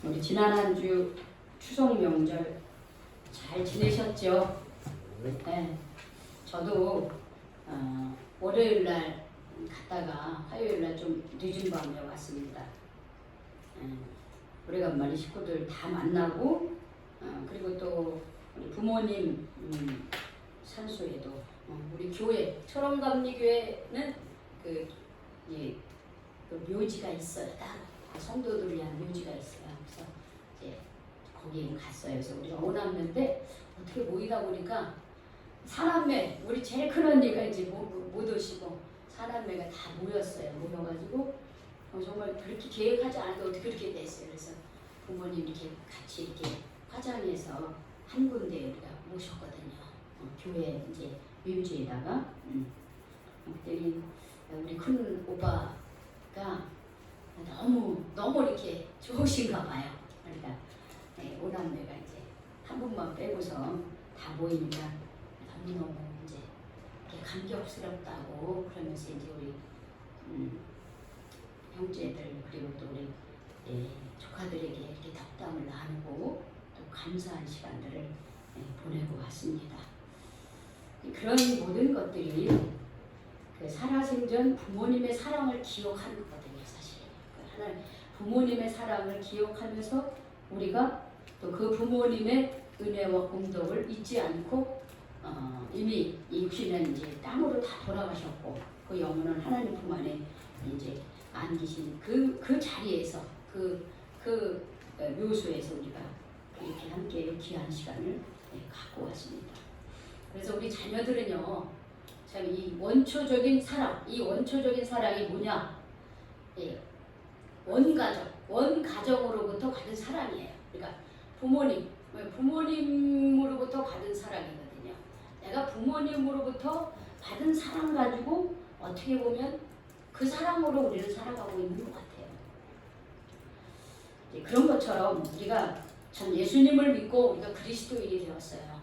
우리 지난 한 주 추석 명절 잘 지내셨죠? 네. 저도 월요일 날 갔다가 화요일 날 좀 늦은 밤에 왔습니다. 오래간만에 식구들 다 만나고 그리고 또 우리 부모님 산소에도 우리 교회 철원감리교회는 그 묘지가 있어요. 딱 성도들을 위한 묘지가 있어요. 그래서 이제 거기에 갔어요. 그래서 우리가 오남는데 어떻게 모이다 보니까 사남매, 우리 제일 큰 언니가 이제 못 오시고 사남매가 다 모였어요. 모여가지고 정말 그렇게 계획하지 않아도 어떻게 그렇게 됐어요. 그래서 부모님 이렇게 같이 이렇게 화장해서 한 군데 우리가 모셨거든요. 교회 이제 묘지에다가 그랬더니 우리 큰 오빠가 너무 이렇게 좋으신가 봐요. 그러니까 오남매가 이제 한 분만 빼고서 다 모이니까 너무 이제 이렇게 감격스럽다고 그러면서 이제 우리 형제들 그리고 또 우리 조카들에게 이렇게 덕담을 나누고 또 감사한 시간들을 보내고 왔습니다. 그런 모든 것들이 그 살아생전 부모님의 사랑을 기억하는 거거든요. 사실 하나님 부모님의 사랑을 기억하면서 우리가 또 그 부모님의 은혜와 공덕을 잊지 않고 이미 이 육신은 이제 땅으로 다 돌아가셨고 그 영혼은 하나님 품 안에 이제 안기신 그 자리에서 그 묘소에서 우리가 이렇게 함께 귀한 시간을 갖고 왔습니다. 그래서 우리 자녀들은요, 참 이 원초적인 사랑, 이 원초적인 사랑이 뭐냐? 원가정으로부터 받은 사랑이에요. 그러니까 부모님으로부터 받은 사랑이거든요. 내가 부모님으로부터 받은 사랑 가지고 어떻게 보면 그 사랑으로 우리를 살아가고 있는 것 같아요. 그런 것처럼 우리가 참 예수님을 믿고 우리가 그리스도인이 되었어요.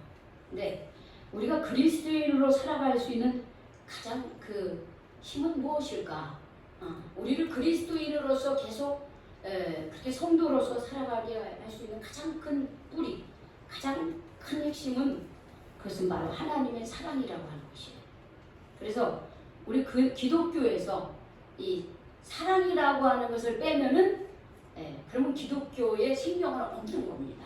근데 우리가 그리스도인으로 살아갈 수 있는 가장 그 힘은 무엇일까? 우리를 그리스도인으로서 계속 그렇게 성도로서 살아가게 할 수 있는 가장 큰 뿌리, 가장 큰 핵심은 그것은 바로 하나님의 사랑이라고 하는 것이에요. 그래서 우리 그 기독교에서 이 사랑이라고 하는 것을 빼면은 그러면 기독교의 생명을 없는 겁니다.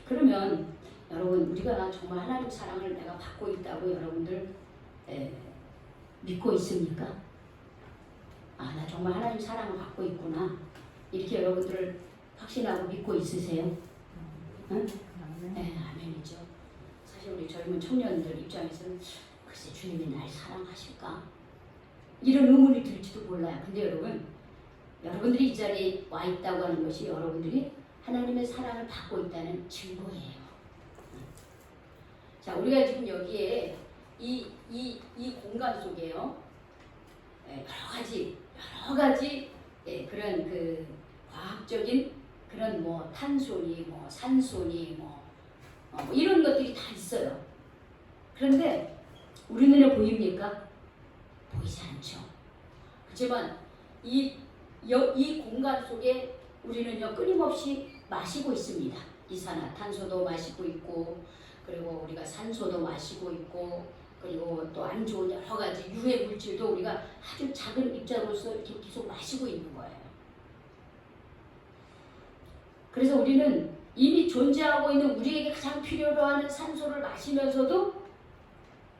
그러면 여러분 우리가 정말 하나님 사랑을 내가 받고 있다고 여러분들 믿고 있습니까? 나 정말 하나님 사랑을 받고 있구나. 이렇게 여러분들을 확신하고 믿고 있으세요? 응? 네, 아멘이죠. 사실 우리 젊은 청년들 입장에서는 글쎄 주님이 날 사랑하실까? 이런 의문이 들지도 몰라요. 근데 여러분들이 이 자리에 와 있다고 하는 것이 여러분들이 하나님의 사랑을 받고 있다는 증거예요. 자, 우리가 지금 여기에 이 공간 속에요. 여러 가지 그런 그 과학적인 그런 뭐 탄소니 뭐 산소니 뭐 이런 것들이 다 있어요. 그런데 우리 눈에 보입니까? 보이지 않죠. 그렇지만 이 공간 속에 우리는요 끊임없이 마시고 있습니다. 이산화탄소도 마시고 있고 그리고 우리가 산소도 마시고 있고 그리고 또 안 좋은 여러 가지 유해 물질도 우리가 아주 작은 입자로서 이렇게 계속 마시고 있는 거예요. 그래서 우리는 이미 존재하고 있는 우리에게 가장 필요로 하는 산소를 마시면서도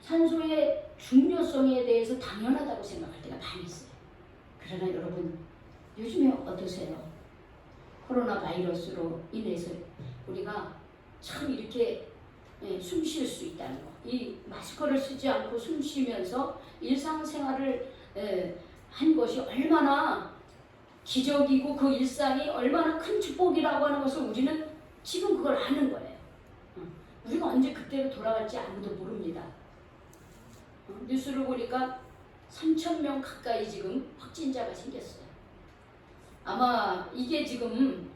산소의 중요성에 대해서 당연하다고 생각할 때가 많이 있어요. 그러나 여러분 요즘에 어떠세요? 코로나 바이러스로 인해서 우리가 참 이렇게 숨 쉴 수 있다는 거. 이 마스크를 쓰지 않고 숨 쉬면서 일상생활을 한 것이 얼마나 기적이고 그 일상이 얼마나 큰 축복이라고 하는 것을 우리는 지금 그걸 아는 거예요. 우리가 언제 그때로 돌아갈지 아무도 모릅니다. 뉴스를 보니까 3,000명 가까이 지금 확진자가 생겼어요. 아마 이게 지금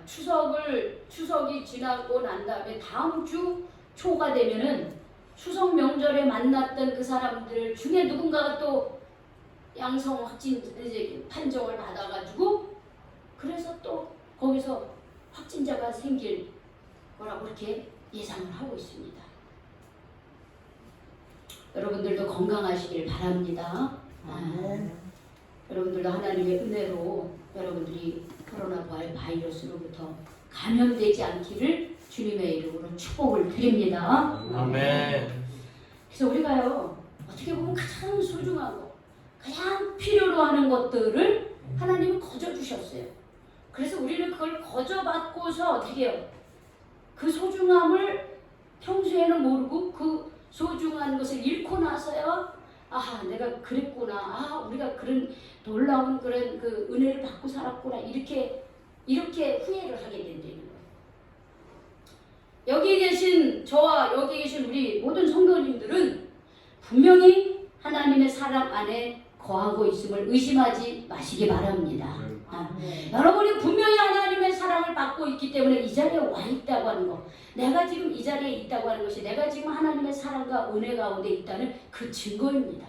추석이 지나고 난 다음에 다음 주 초가 되면은 추석 명절에 만났던 그 사람들 중에 누군가가 또 양성 확진 이제 판정을 받아가지고 그래서 또 거기서 확진자가 생길 거라고 그렇게 예상을 하고 있습니다. 여러분들도 건강하시길 바랍니다. 여러분들도 하나님의 은혜로 여러분들이 코로나 바이러스로부터 감염되지 않기를 주님의 이름으로 축복을 드립니다. 아멘. 그래서 우리가요, 어떻게 보면 가장 소중하고 가장 필요로 하는 것들을 하나님은 거저 주셨어요. 그래서 우리는 그걸 거저 받고서 어떻게 해요? 그 소중함을 평소에는 모르고 그 소중한 것을 잃고 나서야 아, 내가 그랬구나. 우리가 그런 놀라운 그런 그 은혜를 받고 살았구나. 이렇게 후회를 하게 된다는 거예요. 여기 계신 저와 여기 계신 우리 모든 성도님들은 분명히 하나님의 사랑 안에 거하고 있음을 의심하지 마시기 바랍니다. 여러분이 분명히 하나님의 사랑을 받고 있기 때문에 이 자리에 와 있다고 하는 거, 내가 지금 이 자리에 있다고 하는 것이 내가 지금 하나님의 사랑과 은혜 가운데 있다는 그 증거입니다.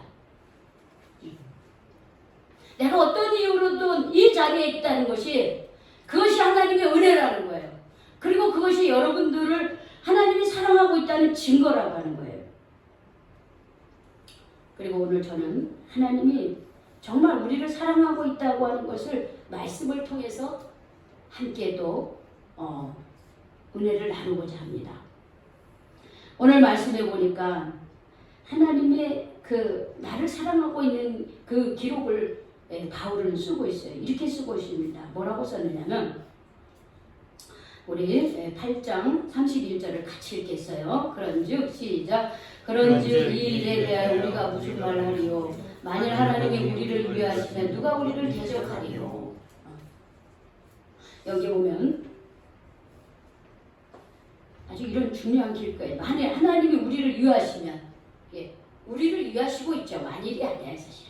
내가 어떤 이유로든 이 자리에 있다는 것이 그것이 하나님의 은혜라는 거예요. 그리고 그것이 여러분들을 하나님이 사랑하고 있다는 증거라고 하는 거예요. 그리고 오늘 저는 하나님이 정말 우리를 사랑하고 있다고 하는 것을 말씀을 통해서 함께 또 은혜를 나누고자 합니다. 오늘 말씀해 보니까 하나님의 그 나를 사랑하고 있는 그 기록을 바울은 쓰고 있어요. 이렇게 쓰고 있습니다. 뭐라고 썼느냐면 우리 8장 31절을 같이 읽겠어요. 그런즉 시작. 그런즉 이 일에 대하여 우리가 무슨 말을 하리요? 만일 하나님이 우리를 위하시면 누가 우리를 대적하리요? 여기 보면 아주 이런 중요한 길거예요. 만일 하나님이 우리를 위하시면, 우리를 위하시고 있죠. 만일이 아니야 사실.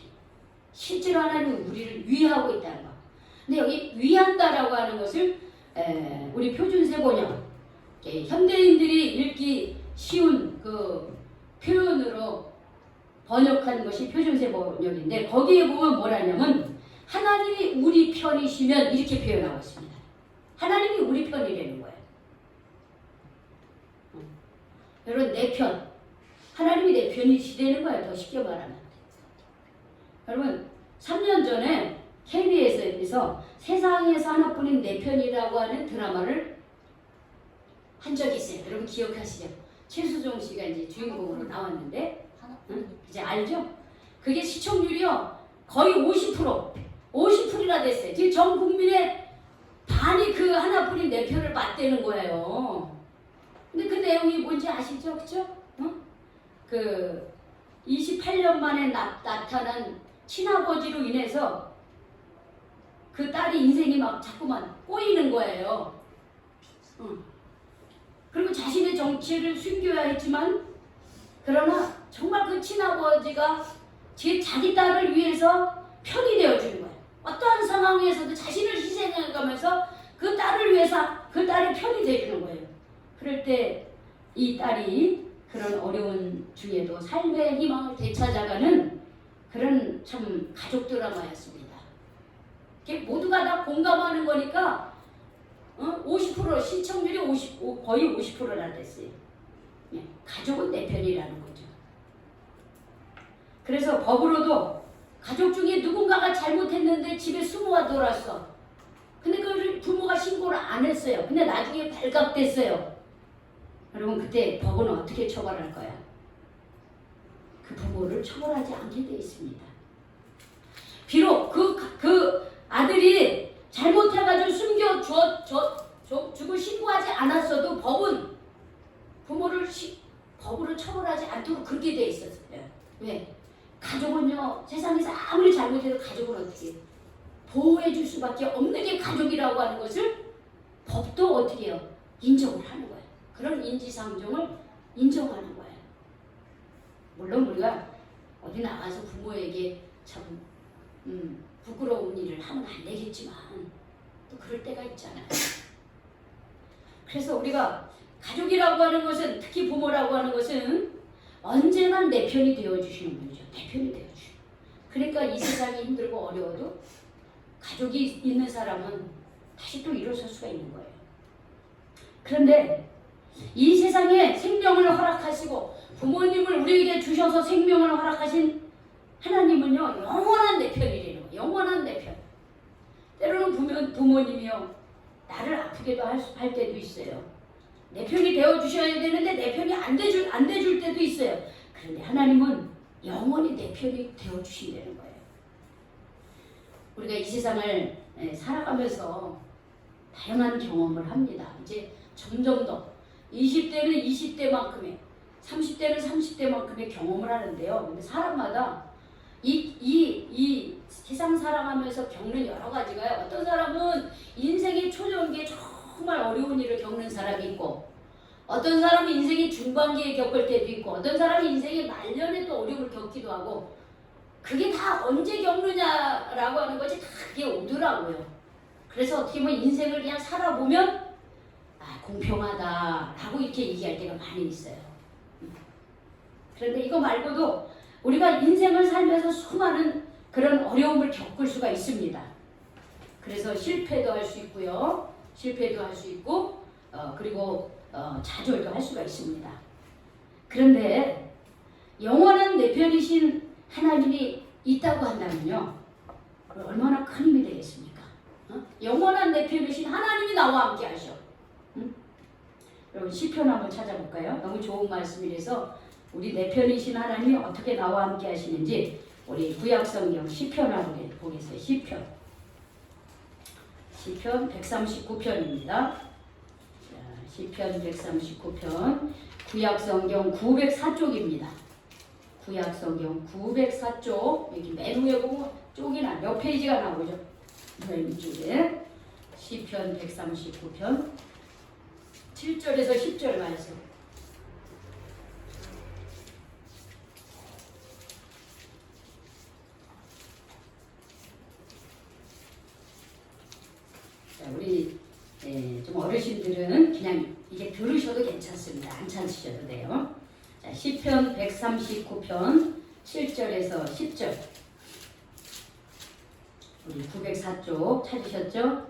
실제로 하나님은 우리를 위하고 있다는 거. 근데 여기 위한다라고 하는 것을 우리 표준세 번역, 현대인들이 읽기 쉬운 그 표현으로 번역한 것이 표준세 번역인데 거기에 보면 뭐라냐면 하나님이 우리 편이시면 이렇게 표현하고 있습니다. 하나님이 우리 편이라는 거예요. 여러분 내 편, 하나님이 내 편이시라는 거예요. 더 쉽게 말하면. 여러분 3년 전에 KBS에서 세상에서 하나뿐인 내 편이라고 하는 드라마를 한 적이 있어요. 여러분 기억하시죠? 최수종 씨가 이제 주인공으로 나왔는데 이제 알죠? 그게 시청률이요 거의 50%나 됐어요. 지금 전 국민의 반이 그 하나뿐인 내 편을 맞대는 거예요. 근데 그 내용이 뭔지 아시죠? 그쵸? 그 28년 만에 나타난 친아버지로 인해서 그 딸이 인생이 막 자꾸만 꼬이는 거예요. 그리고 자신의 정체를 숨겨야 했지만 그러나 정말 그 친아버지가 자기 딸을 위해서 편이 되어주는 거예요. 어떠한 상황에서도 자신을 희생해가면서 그 딸을 위해서 그 딸의 편이 되어주는 거예요. 그럴 때 이 딸이 그런 어려운 중에도 삶의 희망을 되찾아가는 그런 참 가족 드라마였습니다. 모두가 다 공감하는 거니까 50% 시청률이 거의 50%나 됐어요. 가족은 내 편이라는 거죠. 그래서 법으로도 가족 중에 누군가가 잘못했는데 집에 수모가 들어왔어. 근데 그걸 부모가 신고를 안 했어요. 근데 나중에 발각됐어요. 여러분 그때 법은 어떻게 처벌할 거야? 그 부모를 처벌하지 않게 돼 있습니다. 비록 그 아들이 잘못해가지고 죽을 신고하지 않았어도 법은 부모를 법으로 처벌하지 않도록 그렇게 돼 있었어요. 왜? 가족은요 세상에서 아무리 잘못해도 가족은 어떻게 보호해 줄 수밖에 없는 게 가족이라고 하는 것을 법도 어떻게 해요? 인정을 하는 거예요. 그런 인지상정을 인정하는 거예요. 물론 우리가 어디 나가서 부모에게 참 부끄러운 일을 하면 안 되겠지만 또 그럴 때가 있잖아요. 그래서 우리가 가족이라고 하는 것은 특히 부모라고 하는 것은 언제나 내 편이 되어주시는 분이죠. 내 편이 되어주시는. 그러니까 이 세상이 힘들고 어려워도 가족이 있는 사람은 다시 또 일어설 수가 있는 거예요. 그런데 이 세상에 생명을 허락하시고 부모님을 우리에게 주셔서 생명을 허락하신 하나님은요, 영원한 내 편이래요. 영원한 내 편. 때로는 부모님이요, 나를 아프게도 할 때도 있어요. 내 편이 되어주셔야 되는데 내 편이 안 돼줄 때도 있어요. 그런데 하나님은 영원히 내 편이 되어주신다는 거예요. 우리가 이 세상을 살아가면서 다양한 경험을 합니다. 이제 점점 더 20대는 20대만큼의, 30대는 30대만큼의 경험을 하는데요. 근데 사람마다 이 세상 살아가면서 겪는 여러 가지가요. 어떤 사람은 인생의 초전기에 정말 어려운 일을 겪는 사람이 있고, 어떤 사람은 인생의 중반기에 겪을 때도 있고, 어떤 사람이 인생의 말년에 또 어려움을 겪기도 하고, 그게 다 언제 겪느냐라고 하는 것이 다 그게 오더라고요. 그래서 어떻게 보면 인생을 그냥 살아보면 공평하다라고 이렇게 얘기할 때가 많이 있어요. 그런데 이거 말고도 우리가 인생을 살면서 수많은 그런 어려움을 겪을 수가 있습니다. 그래서 실패도 할 수 있고요. 실패도 할 수 있고 그리고 좌절도 할 수가 있습니다. 그런데 영원한 내 편이신 하나님이 있다고 한다면요, 얼마나 큰 힘이 되겠습니까? 영원한 내 편이신 하나님이 나와 함께 하셔. 여러분 시편 한번 찾아볼까요? 너무 좋은 말씀이라서 우리 내 편이신 하나님이 어떻게 나와 함께 하시는지 우리 구약성경 시편 한번 보겠어요. 시편 139편입니다. 시편 139편 구약성경 904쪽입니다. 구약성경 904쪽 여기 맨 위에 보고 쪽이나 몇 페이지가 나오죠? 맨 위쪽에 시편 139편 7절에서 10절 말씀. 자, 우리 좀 어르신들은 그냥 이게 들으셔도 괜찮습니다. 안 찾으셔도 돼요. 자, 시편 139편 7절에서 10절. 우리 904쪽 찾으셨죠?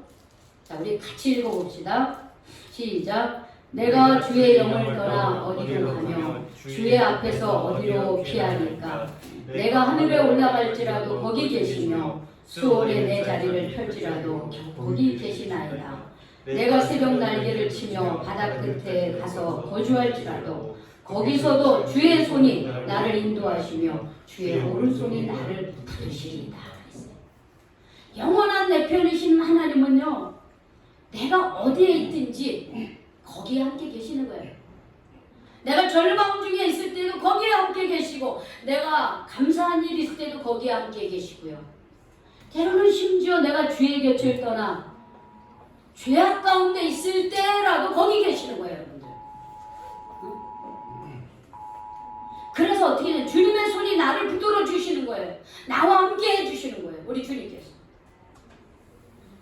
자, 우리 같이 읽어봅시다. 시작. 내가 주의 영을 떠나 어디로 가며 주의 앞에서 어디로 피하니까. 내가 하늘에 올라갈지라도 거기 계시며 수월에 내 자리를 펼지라도 거기 계시나이다. 내가 새벽 날개를 치며 바다 끝에 가서 거주할지라도 거기서도 주의 손이 나를 인도하시며 주의 오른손이 나를 부르시리이다. 영원한 내 편이신 하나님은요, 내가 어디에 있든지 거기에 함께 계시는 거예요. 내가 절망 중에 있을 때도 거기에 함께 계시고, 내가 감사한 일 있을 때도 거기에 함께 계시고요. 때로는 심지어 내가 주의 곁을 떠나 죄악 가운데 있을 때라도 거기 계시는 거예요, 여러분들. 그래서 어떻게 해요? 주님의 손이 나를 붙들어 주시는 거예요. 나와 함께 해주시는 거예요, 우리 주님께서.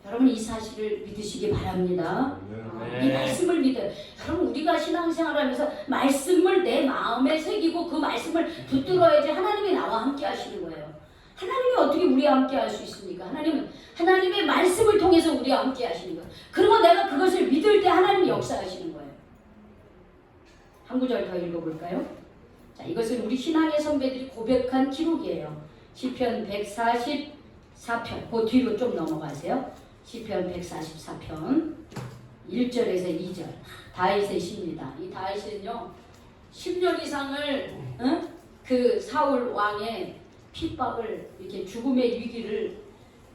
여러분 이 사실을 믿으시기 바랍니다. 이 말씀을 믿어요. 여러분 우리가 신앙생활하면서 말씀을 내 마음에 새기고 그 말씀을 붙들어야지 하나님이 나와 함께 하시는 거예요. 하나님이 어떻게 우리와 함께 할 수 있습니까? 하나님은 하나님의 말씀을 통해서 우리와 함께 하시는 거예요. 그리고 내가 그것을 믿을 때 하나님이 역사하시는 거예요. 한 구절 더 읽어볼까요? 자, 이것은 우리 신앙의 선배들이 고백한 기록이에요. 시편 144편, 그 뒤로 좀 넘어가세요. 시편 144편 1절에서 2절 다윗의 시입니다. 이 다윗은요 10년 이상을 그 사울 왕의 핍박을 이렇게 죽음의 위기를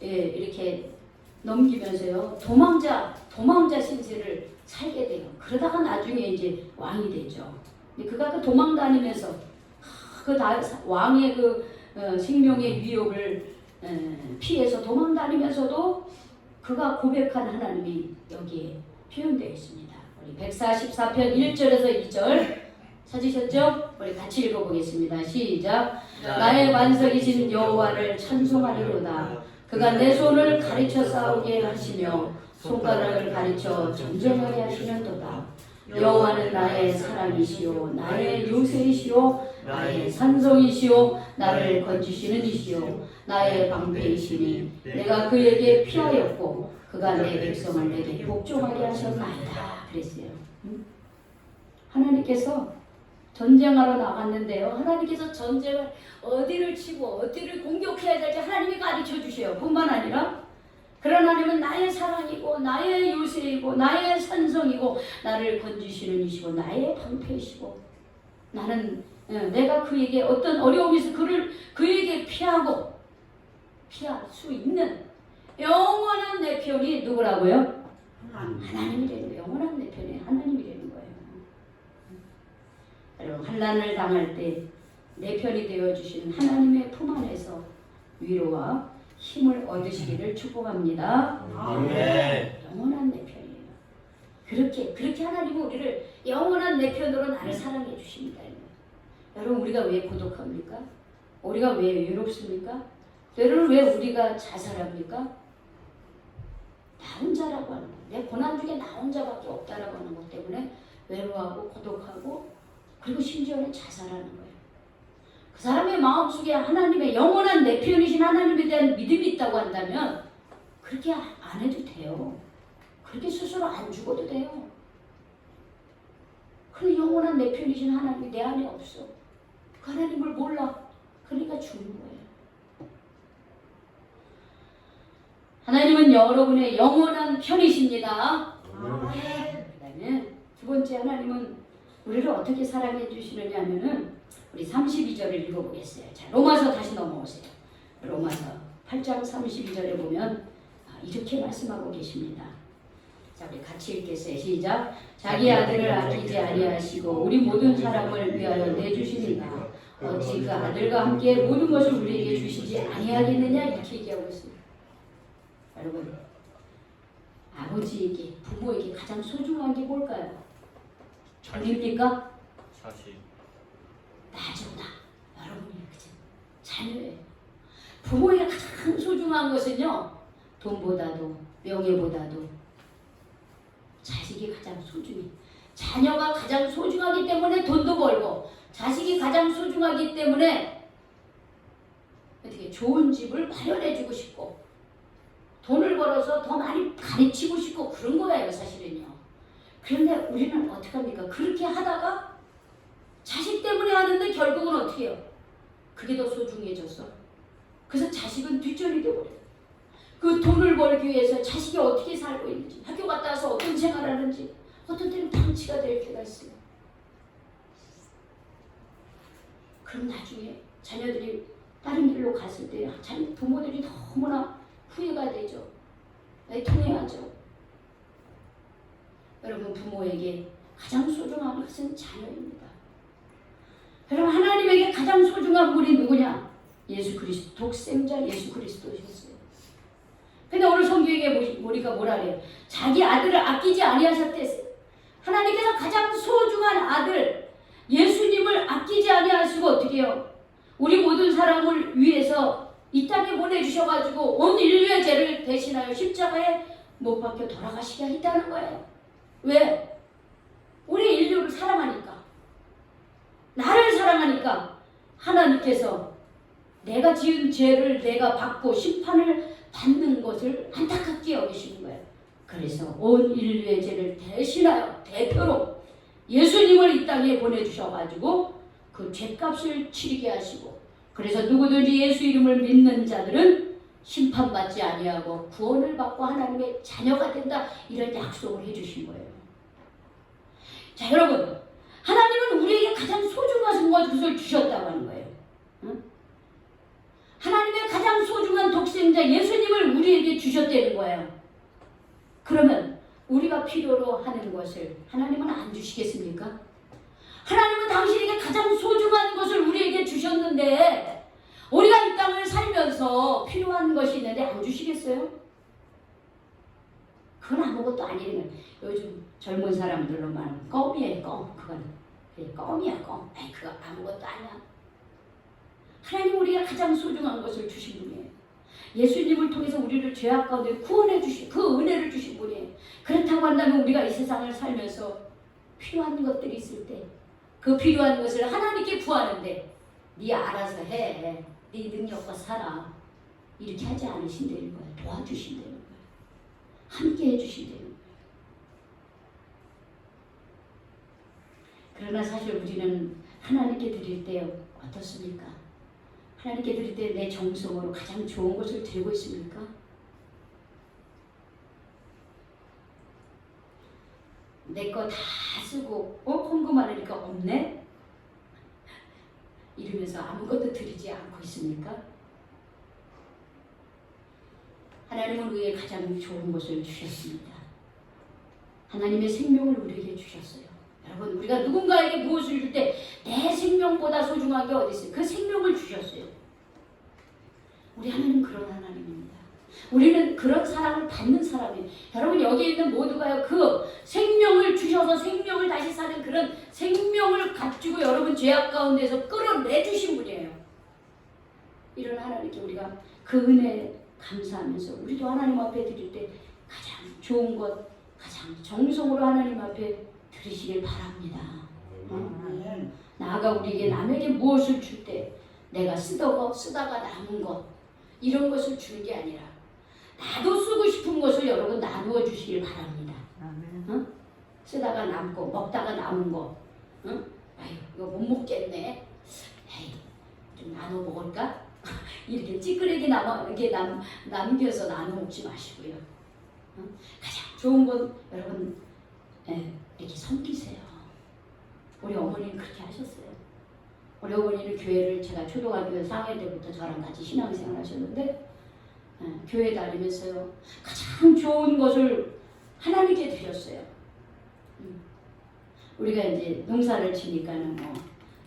이렇게 넘기면서요 도망자 신세를 살게 돼요. 그러다가 나중에 이제 왕이 되죠. 그가 그 도망 다니면서 그 왕의 그 생명의 위협을 피해서 도망 다니면서도 그가 고백한 하나님이 여기에 표현되어 있습니다. 우리 144편 1절에서 2절 찾으셨죠? 우리 같이 읽어보겠습니다. 시작. 나의 반석이신 여호와를 찬송하리로다. 그가 내 손을 가르쳐 싸우게 하시며 손가락을 가르쳐 전쟁하게 하시는도다. 여호와는 나의 사랑이시오 나의 요새이시오 나의 산성이시오 나를 건지시는 이시오 나의 방패이시니 내가 그에게 피하였고 그가 내 백성을 내게 복종하게 하셨나이다 그랬어요. 응? 하나님께서 전쟁하러 나갔는데요. 하나님께서 전쟁을 어디를 치고 어디를 공격해야 될지 하나님이 가르쳐 주셔요. 뿐만 아니라 그런 하나님은 나의 사랑이고 나의 요새이고 나의 산성이고 나를 건지시는 이시고 나의 방패이시고 나는 내가 그에게 어떤 어려움이 있어 그에게 피할 수 있는 영원한 내 편이 누구라고요? 하나님이라는 거예요. 영원한 내 편이 하나님이라는 거예요. 여러분 환난을 당할 때 내 편이 되어주신 하나님의 품 안에서 위로와 힘을 얻으시기를 축복합니다. 아멘. 영원한 내 편이에요. 그렇게 하나님은 우리를 영원한 내 편으로 나를 사랑해 주십니다. 여러분 우리가 왜 고독합니까? 우리가 왜 외롭습니까? 여러분 왜 우리가 자살합니까? 나 혼자라고 하는 거예요. 내 고난 중에 나 혼자밖에 없다라고 하는 것 때문에 외로워하고 고독하고 그리고 심지어는 자살하는 거예요. 그 사람의 마음속에 하나님의 영원한 내 편이신 하나님에 대한 믿음이 있다고 한다면 그렇게 안 해도 돼요. 그렇게 스스로 안 죽어도 돼요. 그런 영원한 내 편이신 하나님이 내 안에 없어. 그 하나님을 몰라. 그러니까 죽는 거예요. 하나님은 여러분의 영원한 편이십니다. 그다음에 두 번째 하나님은 우리를 어떻게 사랑해 주시느냐 하면은 우리 32절을 읽어보겠어요. 자, 로마서 다시 넘어오세요. 로마서 8장 32절에 보면 이렇게 말씀하고 계십니다. 자, 우리 같이 읽겠어요. 시작. 자기 아들을 아끼지 아니하시고 우리 모든 사람을 위하여 내주시니까 어찌 그 아들과 함께 모든 것을 우리에게 주시지 아니하겠느냐 이렇게 얘기하고 있습니다. 여러분 아버지에게 부모에게 가장 소중한 게 뭘까요? 우리입니까? 자식. 나죠 나. 여러분이 그죠? 자녀예요. 부모에게 가장 소중한 것은요. 돈보다도 명예보다도 자식이 가장 소중해. 자녀가 가장 소중하기 때문에 돈도 벌고 자식이 가장 소중하기 때문에 어떻게 좋은 집을 마련해주고 싶고 돈을 벌어서 더 많이 가르치고 싶고 그런 거예요 사실은요. 그런데 우리는 어떻게 합니까? 그렇게 하다가 자식 때문에 하는데 결국은 어떻게 해요? 그게 더 소중해졌어. 그래서 자식은 뒷전이 되어버려요. 그 돈을 벌기 위해서 자식이 어떻게 살고 있는지 학교 갔다 와서 어떤 생활하는지 어떤 때는 방치가 될 때가 있어요. 그럼 나중에 자녀들이 다른 길로 갔을 때 부모들이 너무나 후회가 되죠. 통해야죠. 여러분 부모에게 가장 소중한 것은 자녀입니다. 여러분 하나님에게 가장 소중한 분이 누구냐? 예수 그리스도, 독생자 예수 그리스도셨어요. 근데 오늘 성경에 우리가 뭐라 그래요? 자기 아들을 아끼지 아니하셨댔어요. 하나님께서 가장 소중한 아들 예수님을 아끼지 아니하시고 어떻게 해요? 우리 모든 사람을 위해서 이 땅에 보내주셔가지고 온 인류의 죄를 대신하여 십자가에 못 박혀 돌아가시게 했다는 거예요. 왜? 우리 인류를 사랑하니까. 나를 사랑하니까 하나님께서 내가 지은 죄를 내가 받고 심판을 받는 것을 안타깝게 여기시는 거예요. 그래서 온 인류의 죄를 대신하여 대표로 예수님을 이 땅에 보내주셔가지고 그 죄값을 치르게 하시고 그래서 누구든지 예수 이름을 믿는 자들은 심판받지 아니하고 구원을 받고 하나님의 자녀가 된다 이런 약속을 해주신 거예요. 자 여러분 하나님은 우리에게 가장 소중한 것을 주셨다고 하는 거예요. 응? 하나님의 가장 소중한 독생자 예수님을 우리에게 주셨다는 거예요. 그러면 우리가 필요로 하는 것을 하나님은 안 주시겠습니까? 하나님은 당신에게 가장 소중한 것을 우리에게 주셨는데 우리가 이 땅을 살면서 필요한 것이 있는데 안 주시겠어요? 그건 아무것도 아니에요. 요즘 젊은 사람들로 말하면 껌이에요. 껌. 그건 껌이야. 껌. 아니 그거 아무것도 아니야. 하나님 우리가 가장 소중한 것을 주신 분이에요. 예수님을 통해서 우리를 죄악 가운데 구원해 주신 그 은혜를 주신 분이에요. 그렇다고 한다면 우리가 이 세상을 살면서 필요한 것들이 있을 때 그 필요한 것을 하나님께 구하는데 네 알아서 해. 네 능력과 살아. 이렇게 하지 않으신다는 거예요. 도와주신다는 거예요. 함께 해주신대요. 그러나 사실 우리는 하나님께 드릴 때 어떻습니까? 하나님께 드릴 때 내 정성으로 가장 좋은 것을 드리고 있습니까? 내 거 다 쓰고 헌금 하려니까 없네? 이러면서 아무것도 드리지 않고 있습니까? 하나님은 우리에게 가장 좋은 것을 주셨습니다. 하나님의 생명을 우리에게 주셨어요. 여러분, 우리가 누군가에게 무엇을 줄 때 내 생명보다 소중한 게 어디 있어요? 그 생명을 주셨어요. 우리 하나님 그런 하나님입니다. 우리는 그런 사랑을 받는 사람이에요. 여러분, 여기 있는 모두가요, 그 생명을 주셔서 생명을 다시 사는 그런 생명을 가지고 여러분 죄악 가운데서 끌어내주신 분이에요. 이런 하나님께 우리가 그 은혜에 감사하면서 우리도 하나님 앞에 드릴 때 가장 좋은 것, 가장 정성으로 하나님 앞에 드리시길 바랍니다. 나아가 우리에게 남에게 무엇을 줄 때 내가 쓰다가 남은 것, 이런 것을 주는 게 아니라 나도 쓰고 싶은 것을 여러분 나누어 주시길 바랍니다. 쓰다가 남고 먹다가 남은 거, 아유 이거 못 먹겠네, 에이 좀 나눠 먹을까? 이렇게 찌끄레기 남겨서 나눠 먹지 마시고요. 가장 좋은 건 여러분 이렇게 섬기세요. 우리 어머니는 그렇게 하셨어요. 우리 어머니는 교회를, 제가 초등학교 4학년 때부터 저랑 같이 신앙생활 하셨는데 교회 다니면서요 가장 좋은 것을 하나님께 드렸어요. 우리가 이제 농사를 지니까는 뭐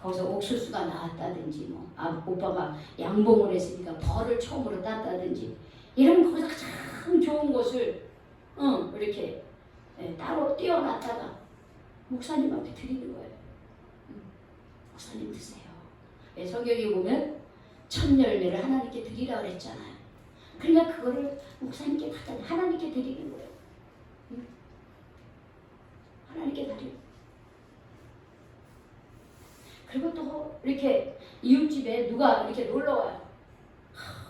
거기서 옥수수가 나왔다든지 뭐 오빠가 양봉을 했으니까 벌을 처음으로 땄다든지 이러면 거기서 가장 좋은 것을 이렇게 따로 띄워놨다가 목사님 앞에 드리는 거예요. 목사님 드세요. 성경에 보면 첫 열매를 하나님께 드리라 그랬잖아요. 그러니까 그거를 목사님께 받아 하나님께 드리는 거예요. 하나님께 드리고. 그리고 또 이렇게 이웃집에 누가 이렇게 놀러 와요.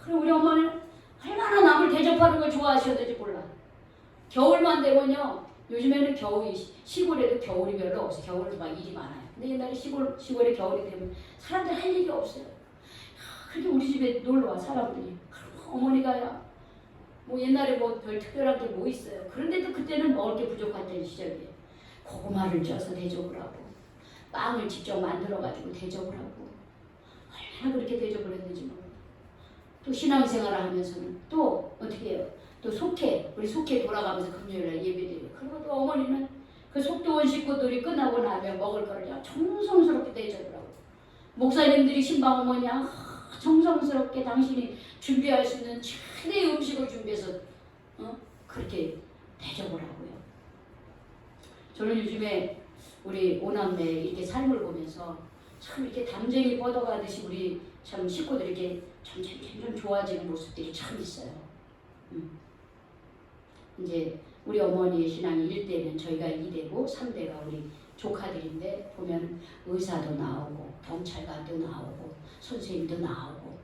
그럼 우리 엄마는 얼마나 남을 대접하는 걸 좋아하셨는지 몰라. 겨울만 되면요. 요즘에는 시골에도 겨울이 별로 없어요. 겨울은 막 일이 많아요. 근데 옛날에 시골에 겨울이 되면 사람들 할 일이 없어요. 그렇게 우리 집에 놀러 와 사람들이. 어머니가 뭐 옛날에 뭐 별 특별한 게 뭐 있어요. 그런데도 그때는 먹을 게 부족했던 시절이에요. 고구마를 쪄서 대접을 하고 빵을 직접 만들어가지고 대접을 하고 얼마나 그렇게 대접을 했는지 몰라요. 또 신앙생활을 하면서는 또 어떻게 해요? 또 우리 속회 돌아가면서 금요일날 예배드려요. 그리고 또 어머니는 그 속도원 식구들이 끝나고 나면 먹을 거를 정성스럽게 대접을 하고 목사님들이 신방 어머니 정성스럽게 당신이 준비할 수 있는 최대의 음식을 준비해서 그렇게 대접을 하고요. 저는 요즘에 우리 오남매 이렇게 삶을 보면서 참 이렇게 담쟁이 뻗어가듯이 우리 참 식구들이 이렇게 점점 좋아지는 모습들이 참 있어요. 이제 우리 어머니의 신앙이 1대는 저희가 2대고 3대가 우리 조카들인데 보면 의사도 나오고 경찰관도 나오고 선생님도 나오고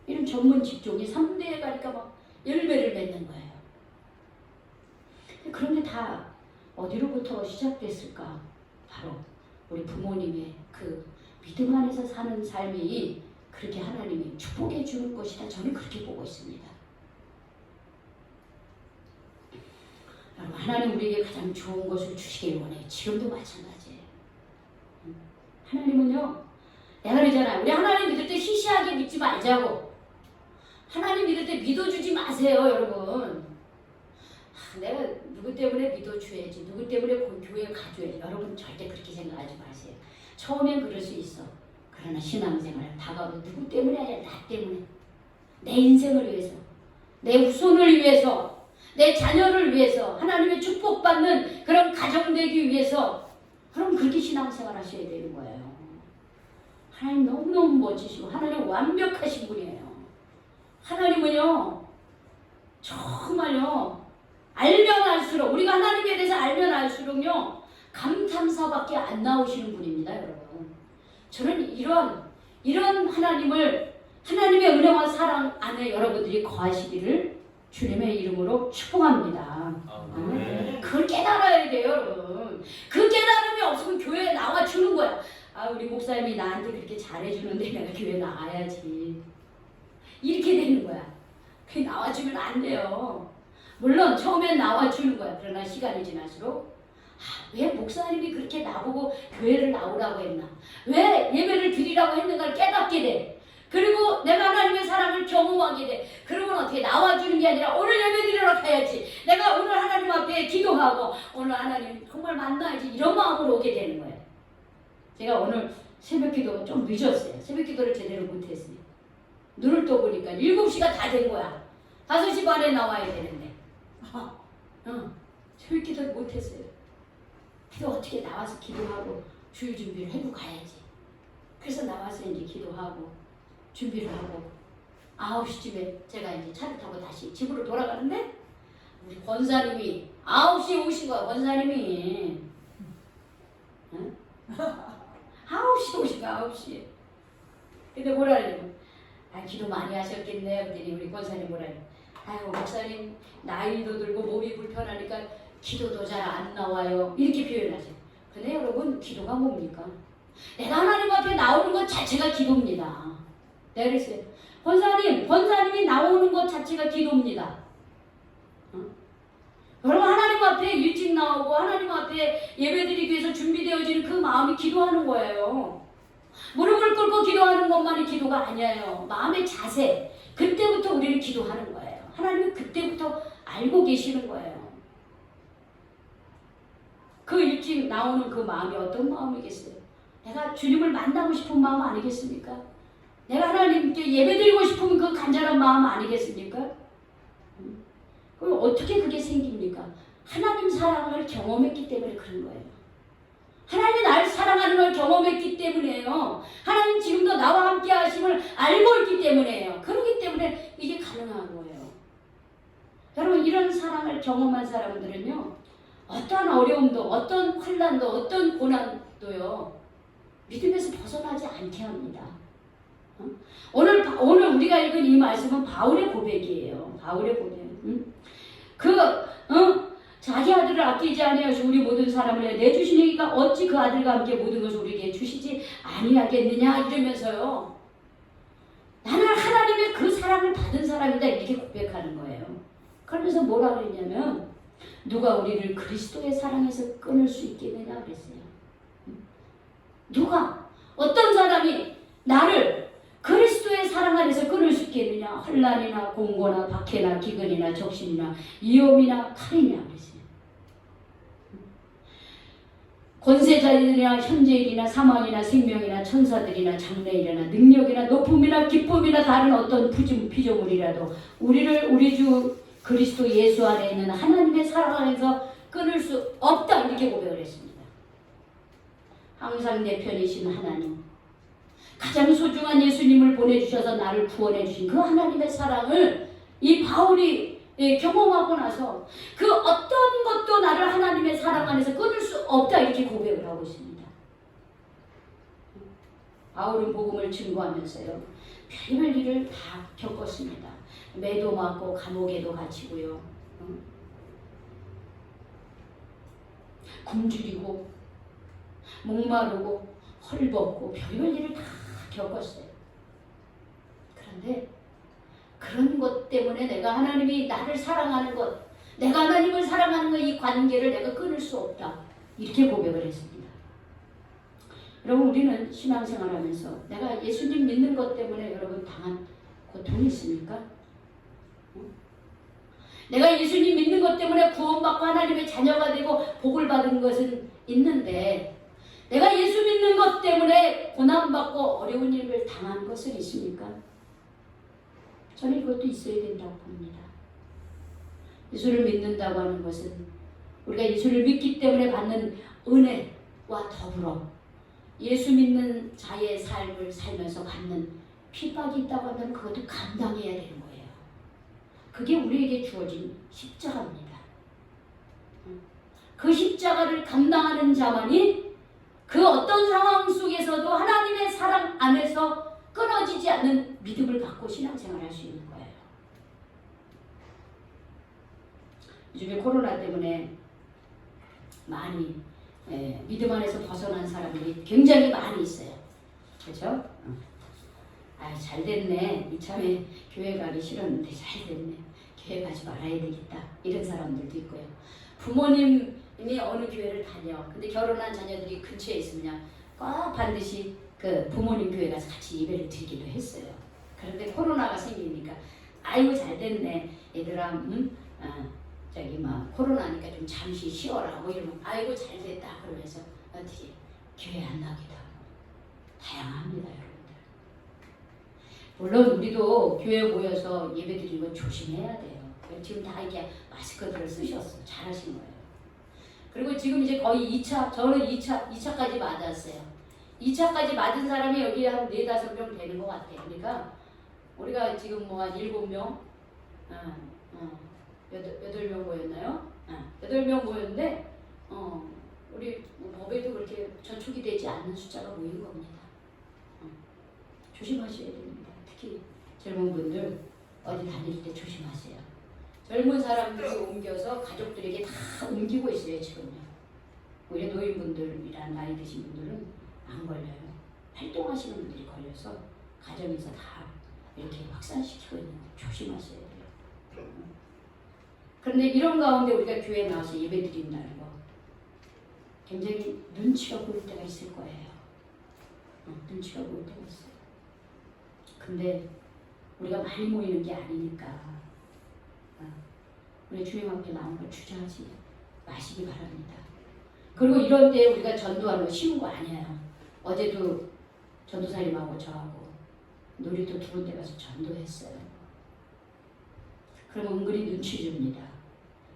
이런 전문 직종이 3대에 가니까 막 열매를 맺는 거예요. 그런데 다 어디로부터 시작됐을까? 바로 우리 부모님의 그 믿음 안에서 사는 삶이 그렇게 하나님이 축복해 주는 것이다. 저는 그렇게 보고 있습니다. 여러분, 하나님 우리에게 가장 좋은 것을 주시길 원해요. 지금도 마찬가지예요. 하나님은요, 내가 그러잖아요. 우리 하나님 믿을 때 시시하게 믿지 말자고. 하나님 믿을 때 믿어주지 마세요, 여러분. 내가 누구 때문에 믿어줘야지, 누구 때문에 교회에 가줘야지. 여러분 절대 그렇게 생각하지 마세요. 처음엔 그럴 수 있어. 그러나 신앙생활 다가오면 누구 때문에 아니라 나 때문에, 내 인생을 위해서, 내 후손을 위해서, 내 자녀를 위해서, 하나님의 축복받는 그런 가정 되기 위해서, 그럼 그렇게 신앙생활 하셔야 되는 거예요. 하나님 너무너무 멋지시고 하나님 완벽하신 분이에요. 하나님은요 정말요 알면 알수록, 우리가 하나님에 대해서 알면 알수록요 감탄사밖에 안 나오시는 분입니다. 여러분, 저는 이런 하나님의 은혜와 사랑 안에 여러분들이 거하시기를 주님의 이름으로 축복합니다. 아멘. 그걸 깨달아야 돼요, 여러분. 그 깨달음이 없으면 교회에 나와주는 거야. 아, 우리 목사님이 나한테 그렇게 잘해주는데 내가 교회 나와야지. 이렇게 되는 거야. 그 나와주면 안 돼요. 물론 처음엔 나와주는 거야. 그러나 시간이 지날수록 왜 목사님이 그렇게 나보고 교회를 나오라고 했나? 왜 예배를 드리라고 했는가를 깨닫게 돼. 그리고 내가 하나님의 사랑을 경험하게 돼. 그러면 어떻게 나와주는 게 아니라 오늘 예배 드리러 가야지. 내가 오늘 하나님 앞에 기도하고 오늘 하나님 정말 만나야지. 이런 마음으로 오게 되는 거예요. 제가 오늘 새벽 기도가 좀 늦었어요. 새벽 기도를 제대로 못했어요. 눈을 떠보니까 7시가 다 된 거야. 5시 반에 나와야 되는데. 새벽 기도를 못했어요. 기도 어떻게 나와서 기도하고 주일 준비를 해도 가야지. 그래서 나와서 이제 기도하고 준비를 하고 9시쯤에 제가 이제 차를 타고 다시 집으로 돌아가는데 우리 권사님이 9시에 오신 거야. 권사님이 9시에 오신 거야. 9시에. 근데 뭐라 그래요? 기도 많이 하셨겠네. 그랬더니 우리 권사님 뭐라 그래요? 아유 목사님 나이도 들고 몸이 불편하니까 기도도 잘 안 나와요. 이렇게 표현하세요. 근데 여러분 기도가 뭡니까? 내가 하나님 앞에 나오는 것 자체가 기도입니다. 내가 그랬어요. 권사님이 나오는 것 자체가 기도입니다. 여러분 하나님 앞에 일찍 나오고 하나님 앞에 예배드리기 위해서 준비되어지는 그 마음이 기도하는 거예요. 무릎을 꿇고 기도하는 것만이 기도가 아니에요. 마음의 자세, 그때부터 우리는 기도하는 거예요. 하나님은 그때부터 알고 계시는 거예요. 그 일찍 나오는 그 마음이 어떤 마음이겠어요? 내가 주님을 만나고 싶은 마음 아니겠습니까? 내가 하나님께 예배드리고 싶은 그 간절한 마음 아니겠습니까? 그럼 어떻게 그게 생깁니까? 하나님 사랑을 경험했기 때문에 그런 거예요. 하나님이 나를 사랑하는 걸 경험했기 때문에요. 하나님 지금도 나와 함께 하심을 알고 있기 때문에요. 그렇기 때문에 이게 가능한 거예요. 여러분 이런 사랑을 경험한 사람들은요. 어떤 어려움도 어떤 환난도 어떤 고난도요. 믿음에서 벗어나지 않게 합니다. 오늘 우리가 읽은 이 말씀은 바울의 고백이에요. 바울의 고백. 자기 아들을 아끼지 아니하시고 우리 모든 사람을 내주시니까 어찌 그 아들과 함께 모든 것을 우리에게 주시지 아니하겠느냐 이러면서요. 나는 하나님의 그 사랑을 받은 사람이다 이렇게 고백하는 거예요. 그러면서 뭐라 그랬냐면 누가 우리를 그리스도의 사랑에서 끊을 수 있겠느냐 그랬어요. 누가 어떤 사람이 나를 그리스도의 사랑 안에서 끊을 수 있겠느냐. 환난이나 공고나 박해나 기근이나 적신이나 위험이나 칼이냐 그랬어요. 권세자들이나 현재일이나 사망이나 생명이나 천사들이나 장래일이나 능력이나 높음이나 기쁨이나 다른 어떤 피조물이라도 우리를 우리 주 그리스도 예수 안에 있는 하나님의 사랑 안에서 끊을 수 없다 이렇게 고백을 했습니다. 항상 내 편이신 하나님, 가장 소중한 예수님을 보내주셔서 나를 구원해 주신 그 하나님의 사랑을 이 바울이 경험하고 나서 그 어떤 것도 나를 하나님의 사랑 안에서 끊을 수 없다 이렇게 고백을 하고 있습니다. 바울은 복음을 증거하면서요 별별 일을 다 겪었습니다. 매도 맞고 감옥에도 갇히고요, 굶주리고 목마르고 헐벗고 별별 일을 다 겪었어요. 그런데 그런 것 때문에 내가 하나님이 나를 사랑하는 것, 내가 하나님을 사랑하는 것, 이 관계를 내가 끊을 수 없다 이렇게 고백을 했습니다. 여러분 우리는 신앙생활하면서 내가 예수님 믿는 것 때문에 여러분 당한 고통이 있습니까? 내가 예수님 믿는 것 때문에 구원받고 하나님의 자녀가 되고 복을 받은 것은 있는데 내가 예수 믿는 것 때문에 고난받고 어려운 일을 당한 것은 있습니까? 저는 이것도 있어야 된다고 봅니다. 예수를 믿는다고 하는 것은 우리가 예수를 믿기 때문에 받는 은혜와 더불어 예수 믿는 자의 삶을 살면서 받는 핍박이 있다고 하면 그것도 감당해야 되는 거예요. 그게 우리에게 주어진 십자가입니다. 그 십자가를 감당하는 자만이 그 어떤 상황 속에서도 하나님의 사랑 안에서 끊어지지 않는 믿음을 갖고 신앙생활을 할 수 있는 거예요. 요즘에 코로나 때문에 많이 믿음 안에서 벗어난 사람들이 굉장히 많이 있어요. 그렇죠? 잘 됐네. 이참에 교회 가기 싫었는데 잘 됐네. 교회 가지 말아야 되겠다. 이런 사람들도 있고요. 부모님이 어느 교회를 다녀. 근데 결혼한 자녀들이 근처에 있으면 꼭 반드시 그 부모님 교회 가서 같이 예배를 드리기도 했어요. 그런데 코로나가 생기니까 아이고 잘 됐네. 얘들아, 저기 막 코로나니까 좀 잠시 쉬어라. 뭐 이러면 아이고 잘 됐다. 그러면서 어떻게 교회 안 나기도 하고 다양합니다, 여러분들. 물론 우리도 교회에 모여서 예배 드리는 거 조심해야 돼요. 지금 다 이렇게 마스크들을 쓰셨어. 잘하신 거예요. 그리고 지금 이제 거의 2차, 저는 2차까지 맞았어요. 2차까지 맞은 사람이 여기 한 4-5명 되는 것 같아요. 그러니까 우리가 지금 뭐 한 7명, 8명 모였나요? 8명 모였는데, 우리 법에도 그렇게 저촉이 되지 않는 숫자가 모인 겁니다. 조심하셔야 됩니다. 특히 젊은 분들 어디 다닐 때 조심하세요. 젊은 사람들이 옮겨서 가족들에게 다 옮기고 있어요, 지금요. 우리 노인분들이란 나이 드신 분들은 안 걸려요. 활동하시는 분들이 걸려서 가정에서 다 이렇게 확산시키고 있는 거 조심하셔야 돼요. 그런데 이런 가운데 우리가 교회에 나와서 예배 드린다는 거 굉장히 눈치가 보일 때가 있을 거예요. 눈치가 보일 때가 있어요. 근데 우리가 많이 모이는 게 아니니까 우리 주님 앞에 나온 걸 주저하지 마시기 바랍니다. 그리고 이런 때 우리가 전도하는 거 쉬운 거 아니에요. 어제도 전도사님하고 저하고 놀이터 2군데 가서 전도했어요. 그러면 은근히 눈치 줍니다.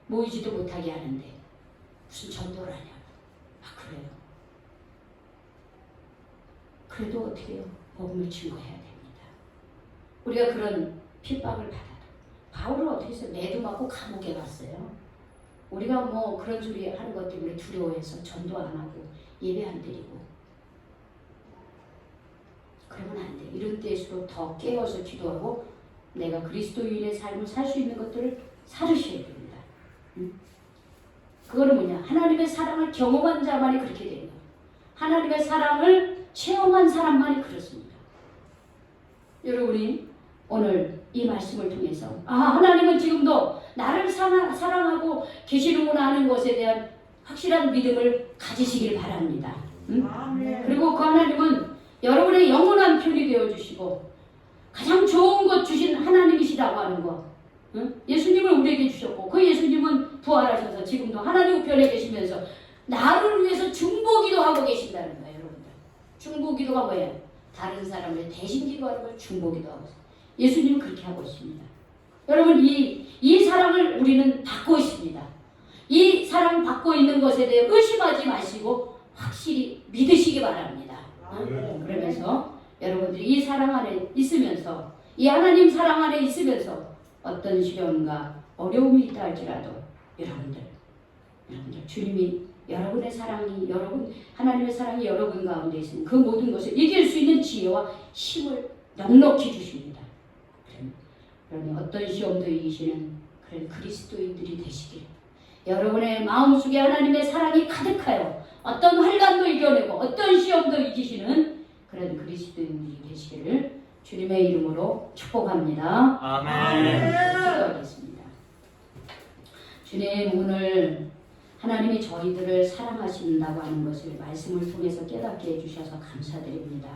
모이지도 못하게 하는데 무슨 전도를 하냐고. 그래요. 그래도 어떻게 해요? 복음을 증거해야 됩니다. 우리가 그런 핍박을 받아도 바울은 어떻게 해서 매도 맞고 감옥에 갔어요. 우리가 뭐 그런 소리 하는 것 때문에 두려워해서 전도 안 하고 예배 안 드리고 그러면 안 돼. 이런 때일수록 더 깨어서 기도하고 내가 그리스도인의 삶을 살 수 있는 것들을 살으셔야 됩니다. 그거는 뭐냐? 하나님의 사랑을 경험한 자만이 그렇게 되는 거예요. 하나님의 사랑을 체험한 사람만이 그렇습니다. 여러분이 오늘 이 말씀을 통해서 하나님은 지금도 나를 사랑하고 계시는구나 하는 것에 대한 확실한 믿음을 가지시길 바랍니다. 그리고 그 하나님은 여러분의 영원한 편이 되어주시고 가장 좋은 것 주신 하나님이시라고 하는 것. 예수님을 우리에게 주셨고 그 예수님은 부활하셔서 지금도 하나님 우편에 계시면서 나를 위해서 중보기도 하고 계신다는 거예요. 여러분들. 중보기도가 뭐예요? 다른 사람을 대신 기도하는 걸 중보기도 하고 있어요. 예수님은 그렇게 하고 있습니다. 여러분 이 사랑을 우리는 받고 있습니다. 이 사랑 받고 있는 것에 대해 의심하지 마시고 확실히 믿으시기 바랍니다. 그러면서 여러분들이 이 사랑 안에 있으면서 이 하나님 사랑 안에 있으면서 어떤 시련과 어려움이 있다 할지라도 여러분들 주님이 여러분의 사랑이 하나님의 사랑이 여러분 가운데 있으면 그 모든 것을 이길 수 있는 지혜와 힘을 넉넉히 주십니다. 그러면 어떤 시험도 이기시는 그런 그리스도인들이 되시길 여러분의 마음속에 하나님의 사랑이 가득하여 어떤 환난도 이겨내고 어떤 시험도 이기시는 그런 그리스도인들이 되시기를 주님의 이름으로 축복합니다. 아멘. 기도하겠습니다. 주님 오늘 하나님이 저희들을 사랑하신다고 하는 것을 말씀을 통해서 깨닫게 해주셔서 감사드립니다.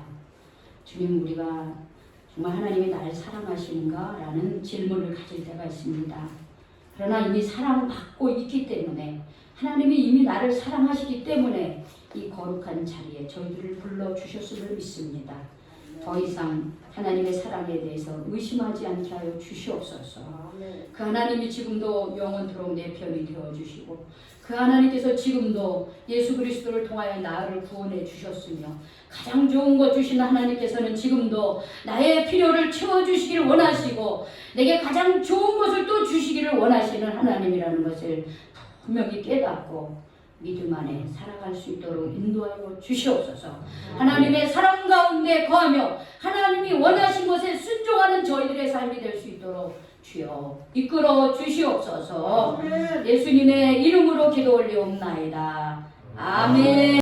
주님 우리가 정말 하나님이 나를 사랑하시는가? 라는 질문을 가질 때가 있습니다. 그러나 이미 사랑받고 있기 때문에 하나님이 이미 나를 사랑하시기 때문에 이 거룩한 자리에 저희들을 불러주셨음을 믿습니다. 더 이상 하나님의 사랑에 대해서 의심하지 않게 하여 주시옵소서. 그 하나님이 지금도 영원토록 내 편이 되어주시고 그 하나님께서 지금도 예수 그리스도를 통하여 나를 구원해 주셨으며 가장 좋은 것 주신 하나님께서는 지금도 나의 필요를 채워주시기를 원하시고 내게 가장 좋은 것을 또 주시기를 원하시는 하나님이라는 것을 분명히 깨닫고 믿음 안에 살아갈 수 있도록 인도하여 주시옵소서. 하나님의 사랑 가운데 거하며 하나님이 원하신 것에 순종하는 저희들의 삶이 될 수 있도록 주여 이끌어 주시옵소서. 아멘. 예수님의 이름으로 기도 올리옵나이다. 아멘.